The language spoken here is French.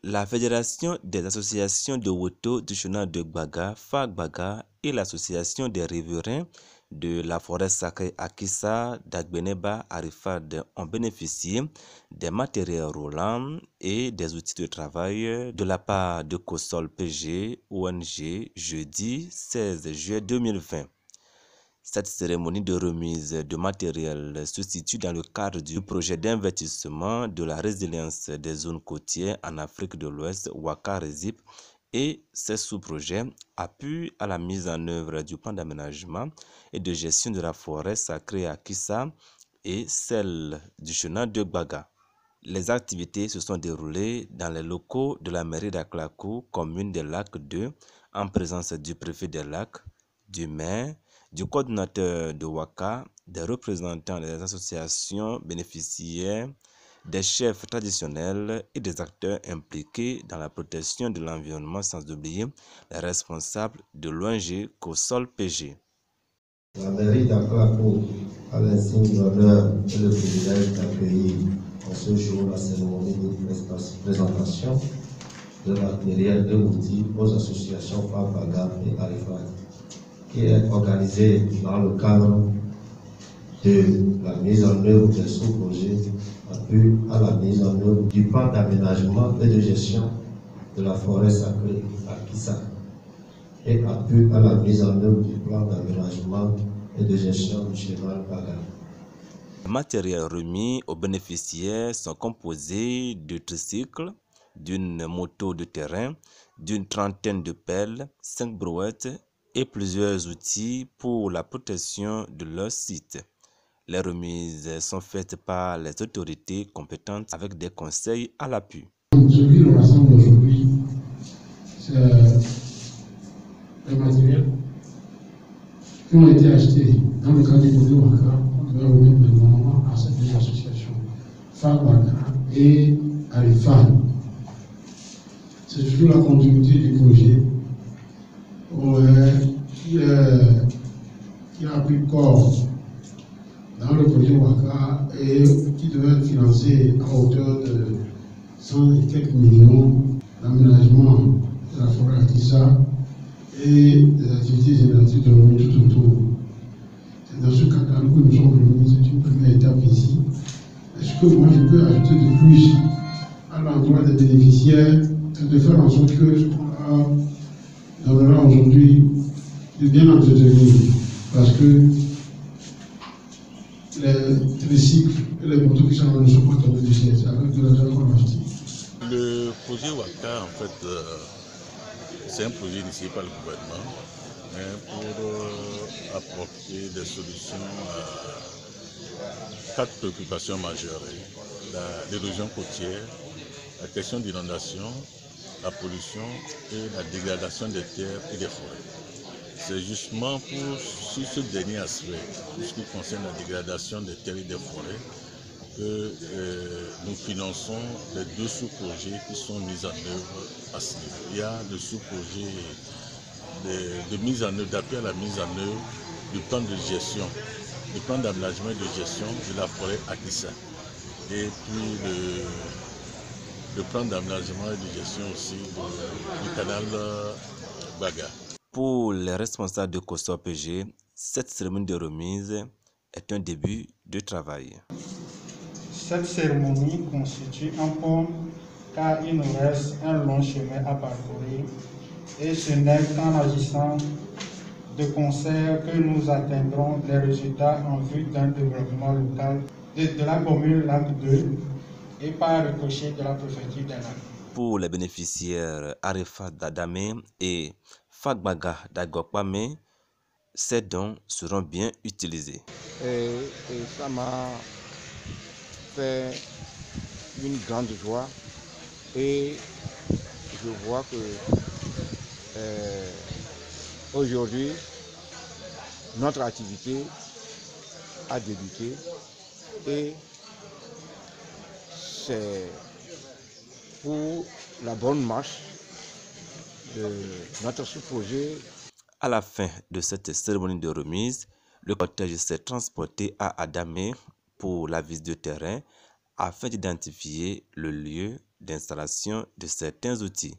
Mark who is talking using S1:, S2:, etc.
S1: La Fédération des associations de Woto du Chenal de Gbaga, FAGBAGA, et l'Association des riverains de la forêt sacrée Akissa d'Agbeneba Arifad ont bénéficié des matériels roulants et des outils de travail de la part de COSOL PG ONG jeudi 16 juillet 2020. Cette cérémonie de remise de matériel se situe dans le cadre du projet d'investissement de la résilience des zones côtières en Afrique de l'Ouest, WACA-RESIP, et ces sous-projets appuient à la mise en œuvre du plan d'aménagement et de gestion de la forêt sacrée à Kissa et celle du Chenal de Gbaga. Les activités se sont déroulées dans les locaux de la mairie d'Aklakou, commune des Lacs 2, en présence du préfet des Lacs, du maire, du coordinateur de WACA, des représentants des associations bénéficiaires, des chefs traditionnels et des acteurs impliqués dans la protection de l'environnement, sans oublier les responsables de l'ONG COSOL PG.
S2: La mairie d'Aklakou a l'insigne d'honneur et le privilège d'accueillir en ce jour la cérémonie de présentation de matériel et outils aux associations FAGBAGA et Arifad, qui est organisée dans le cadre de la mise en œuvre des sous-projets appui à la mise en œuvre du plan d'aménagement et de gestion de la forêt sacrée à Kissa et appui à la mise en œuvre du plan d'aménagement et de gestion du Chenal Gbaga.
S1: Les matériels remis aux bénéficiaires sont composés de tricycles, d'une moto de terrain, d'une trentaine de pelles, 5 brouettes et plusieurs outils pour la protection de leur site. Les remises sont faites par les autorités compétentes avec des conseils à l'appui.
S3: Ce qui nous rassemble aujourd'hui, c'est les matériels qui ont été achetés dans le cadre du projet WACA. On devait remettre maintenant à ces deux associations, FAGBAGA et Arifad. C'est toujours la continuité du projet qui a pris corps dans le projet WACA et qui devait être financé à hauteur de 100 et quelques millions d'aménagement de la forêt à Kissa et des activités génératives de revenus tout autour. C'est dans ce cadre que nous sommes venus, c'est une première étape ici. Est-ce que moi je peux ajouter de plus à l'endroit des bénéficiaires de faire en sorte que ce qu'on donnera aujourd'hui de bien entretenir, parce que les tricycles et les motos qui sont là ne sont pas tombés du ciel, c'est avec de l'argent qu'on a acheté.
S4: Le projet WACA, en fait, c'est un projet initié par le gouvernement pour apporter des solutions à 4 préoccupations majeures. L'érosion côtière, la question d'inondation, la pollution et la dégradation des terres et des forêts. C'est justement sur ce dernier aspect, pour ce qui concerne la dégradation des terres et des forêts, que nous finançons les 2 sous-projets qui sont mis en œuvre à ce niveau. Il y a le sous-projet de mise en œuvre, d'appui à la mise en œuvre du plan de gestion, du plan d'aménagement et de gestion de la forêt à Kissa. Et puis le plan d'aménagement et de gestion aussi du canal Gbaga.
S1: Pour les responsables de COSOL PG, cette cérémonie de remise est un début de travail.
S5: Cette cérémonie constitue un pont car il nous reste un long chemin à parcourir et ce n'est qu'en agissant de concert que nous atteindrons les résultats en vue d'un développement local de la commune Lac 2 et par ricochet de la préfecture des Lacs.
S1: Pour les bénéficiaires Arifad d'Adamé et FAGBAGA d'Agopame, ces dons seront bien utilisés.
S6: Et ça m'a fait une grande joie et je vois que aujourd'hui notre activité a débuté et c'est pour la bonne marche de notre sous-projet.
S1: À la fin de cette cérémonie de remise, le cortège s'est transporté à Adamé pour la visite de terrain afin d'identifier le lieu d'installation de certains outils.